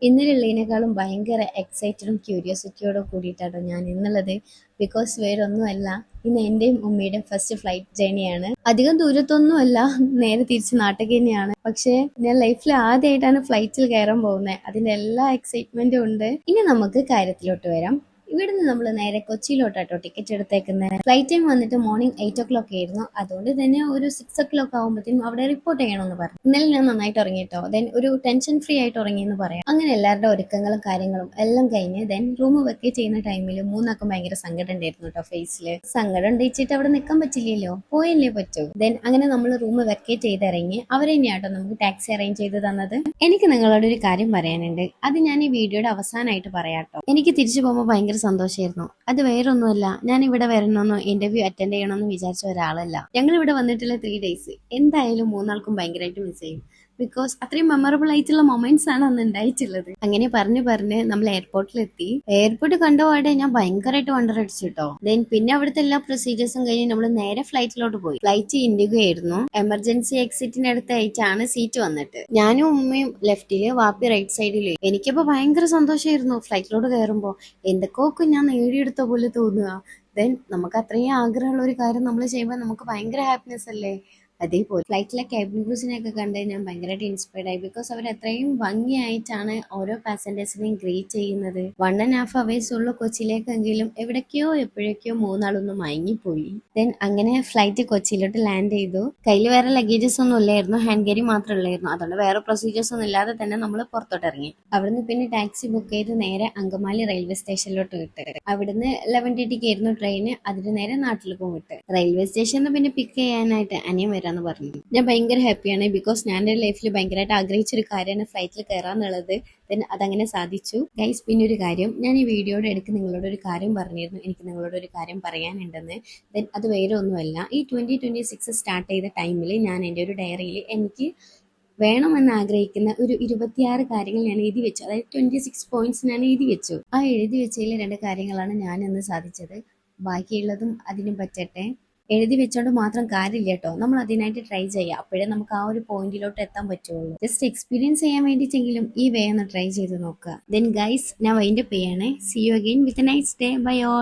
ഇന്നലെയുള്ളതിനേക്കാളും ഭയങ്കര എക്സൈറ്റഡും ക്യൂരിയോസിറ്റിയോടും കൂടിയിട്ടാണ് ഞാൻ ഇന്നുള്ളത്. ബിക്കോസ് വേറൊന്നുമല്ല, ഇന്ന് എൻ്റെയും ഉമ്മയുടെയും ഫസ്റ്റ് ഫ്ലൈറ്റ് ജേണിയാണ്. അധികം ദൂരത്തൊന്നുമല്ല, നേരെ തിരിച്ച് നാട്ടിലേക്ക് തന്നെയാണ്. പക്ഷേ ഞാൻ ലൈഫിൽ ആദ്യമായിട്ടാണ് ഫ്ലൈറ്റിൽ കയറാൻ പോകുന്നത്. അതിൻ്റെ എല്ലാ എക്സൈറ്റ്മെൻറ്റും ഉണ്ട്. ഇനി നമുക്ക് കാര്യത്തിലോട്ട് വരാം. ഇവിടുന്ന് നമ്മൾ നേരെ കൊച്ചിയിലോട്ടാട്ടോ ടിക്കറ്റ് എടുത്തേക്കുന്നത്. ഫ്ലൈറ്റ് ടൈം വന്നിട്ട് മോർണിംഗ് 8 o'clock ആയിരുന്നു. അതുകൊണ്ട് തന്നെ ഒരു 6 o'clock ആകുമ്പോഴത്തേക്കും അവിടെ റിപ്പോർട്ട് ചെയ്യണമെന്ന് പറഞ്ഞു. ഇന്നലെ ഞാൻ നന്നായിട്ട് ഉറങ്ങിട്ടോ. ദെൻ ഒരു ടെൻഷൻ ഫ്രീ ആയിട്ട് ഉറങ്ങിയെന്ന് പറയാം. അങ്ങനെ എല്ലാവരുടെ ഒരുക്കങ്ങളും കാര്യങ്ങളും എല്ലാം കഴിഞ്ഞ് ദെൻ റൂം വെക്കേറ്റ് ചെയ്യുന്ന ടൈമിൽ മൂന്നാക്കും ഭയങ്കര സങ്കടം ഉണ്ടായിരുന്നു കേട്ടോ ഫേസില്. സങ്കടം ഉണ്ടച്ചിട്ട് അവിടെ നിൽക്കാൻ പറ്റില്ലല്ലോ, പോയല്ലേ പറ്റൂ. ദെൻ അങ്ങനെ നമ്മൾ റൂം വെക്കേറ്റ് ചെയ്ത് ഇറങ്ങി. അവർ തന്നെയാട്ടോ നമുക്ക് ടാക്സി അറേഞ്ച് ചെയ്ത് തന്നത്. എനിക്ക് നിങ്ങളോട് ഒരു കാര്യം പറയാനുണ്ട്. അത് ഞാൻ ഈ വീഡിയോയുടെ അവസാനമായിട്ട് പറയാട്ടോ. എനിക്ക് തിരിച്ചു പോകുമ്പോൾ ഭയങ്കര സന്തോഷമായിരുന്നു. അത് വേറൊന്നുമല്ല, ഞാൻ ഇവിടെ വരണമെന്നോ ഇന്റർവ്യൂ അറ്റൻഡ് ചെയ്യണമെന്നോ വിചാരിച്ച ഒരാളല്ല. ഞങ്ങൾ ഇവിടെ വന്നിട്ടുള്ള 3 days എന്തായാലും മൂന്നാൾക്കും ഭയങ്കരമായിട്ട് മിസ് ചെയ്യും. ബിക്കോസ് അത്രയും മെമ്മറബിൾ ആയിട്ടുള്ള മൊമെന്റ്സ് ആണ് അന്ന് ഉണ്ടായിട്ടുള്ളത്. അങ്ങനെ പറഞ്ഞ് നമ്മൾ എയർപോർട്ടിലെത്തി. എയർപോർട്ട് കണ്ടപാടെ ഞാൻ ഭയങ്കരമായിട്ട് വണ്ടർ അടിച്ചു കേട്ടോ. ദെൻ പിന്നെ അവിടുത്തെ എല്ലാ പ്രൊസീജിയേഴ്സും കഴിഞ്ഞ് നമ്മൾ നേരെ ഫ്ലൈറ്റിലോട്ട് പോയി. ഫ്ലൈറ്റ് ഇൻഡിഗോ ആയിരുന്നു. എമർജൻസി എക്സിറ്റിനടുത്തായിട്ടാണ് സീറ്റ് വന്നിട്ട്. ഞാനും ഉമ്മയും ലെഫ്റ്റില്, വാപ്പി റൈറ്റ് സൈഡില്. എനിക്കിപ്പോ ഭയങ്കര സന്തോഷമായിരുന്നു ഫ്ലൈറ്റിലോട്ട് കയറുമ്പോൾ. എന്തൊക്കെ ഞാൻ നേടിയെടുത്ത പോലെ തോന്നുക. ദെൻ നമുക്ക് അത്രയും ആഗ്രഹമുള്ള ഒരു കാര്യം നമ്മൾ ചെയ്യുമ്പോൾ നമുക്ക് ഭയങ്കര ഹാപ്പിനെസ് അല്ലേ. അതേപോലെ ഫ്ലൈറ്റിലെ ക്യാബിൻ ക്രൂസിനെയൊക്കെ കണ്ട് ഞാൻ ഭയങ്കരമായിട്ട് ഇൻസ്പയർഡ് ആയി. ബിക്കോസ് അവർ അത്രയും ഭംഗിയായിട്ടാണ് ഓരോ പാസഞ്ചേഴ്സിനെയും ഗ്രീറ്റ് ചെയ്യുന്നത്. 1.5 hours ഉള്ള കൊച്ചിയിലേക്കെങ്കിലും എവിടേക്കോ എപ്പോഴേക്കോ മൂന്നാളൊന്നും മയങ്ങിപ്പോയി. ദെൻ അങ്ങനെ ഫ്ലൈറ്റ് കൊച്ചിയിലോട്ട് ലാൻഡ് ചെയ്തു. കയ്യിൽ വേറെ ലഗേജസ് ഒന്നും ഇല്ലായിരുന്നു, ഹാൻഡ് ക്യാരി മാത്രമേ ഉള്ളായിരുന്നു. അതുകൊണ്ട് വേറെ പ്രൊസീജിയേഴ്സ് ഒന്നും ഇല്ലാതെ തന്നെ നമ്മൾ പുറത്തോട്ട് ഇറങ്ങി. അവിടുന്ന് പിന്നെ ടാക്സി ബുക്ക് ചെയ്ത് നേരെ അങ്കമാലി റെയിൽവേ സ്റ്റേഷനിലോട്ട് വിട്ട്. അവിടുന്ന് 11:30 ആയിരുന്നു ട്രെയിന്. അതിന് നേരെ നാട്ടിലേക്കും വിട്ട്. റെയിൽവേ സ്റ്റേഷനിൽ പിന്നെ പിക്ക് ചെയ്യാനായിട്ട് അനിയൻ വരാന്ന് പറഞ്ഞു. ഞാൻ ഭയങ്കര ഹാപ്പിയാണ്. ബിക്കോസ് ഞാൻ എൻ്റെ ലൈഫിൽ ഭയങ്കരമായിട്ട് ആഗ്രഹിച്ചൊരു കാര്യമാണ് ഫ്ലൈറ്റിൽ കയറാന്നുള്ളത്. ദെൻ അതങ്ങനെ സാധിച്ചു ഗൈസ്. പിന്നെ ഒരു കാര്യം, ഞാൻ ഈ വീഡിയോയുടെ ഇടയ്ക്ക് നിങ്ങളോട് ഒരു കാര്യം പറഞ്ഞിരുന്നു, എനിക്ക് നിങ്ങളോട് ഒരു കാര്യം പറയാനുണ്ടെന്ന്. ദെൻ അത് വേറെ ഒന്നുമല്ല, ഈ 2026 സ്റ്റാർട്ട് ചെയ്ത ടൈമിൽ ഞാൻ എൻ്റെ ഒരു ഡയറിയിൽ എനിക്ക് വേണമെന്ന് ആഗ്രഹിക്കുന്ന ഒരു 26 കാര്യങ്ങൾ ഞാൻ എഴുതി വെച്ചു. അതായത് 26 പോയിന്റ്സ് ഞാൻ എഴുതി വെച്ചു. ആ എഴുതി വെച്ചതിൽ 2 കാര്യങ്ങളാണ് ഞാൻ ഇന്ന് സാധിച്ചത്. ബാക്കിയുള്ളതും അതിനും പറ്റട്ടെ. എഴുതി വെച്ചോണ്ട് മാത്രം കാര്യമില്ല കേട്ടോ, നമ്മൾ അതിനായിട്ട് ട്രൈ ചെയ്യുക. അപ്പോഴേ നമുക്ക് ആ ഒരു പോയിന്റിലോട്ട് എത്താൻ പറ്റുള്ളൂ. ജസ്റ്റ് എക്സ്പീരിയൻസ് ചെയ്യാൻ വേണ്ടിയിട്ടെങ്കിലും ഈ വേ ഒന്ന് ട്രൈ ചെയ്ത് നോക്കുക. ദെൻ ഗൈസ്, ഞാൻ വൈൻഡപ്പ് ചെയ്യണേ. See you again with a nice day. Bye all.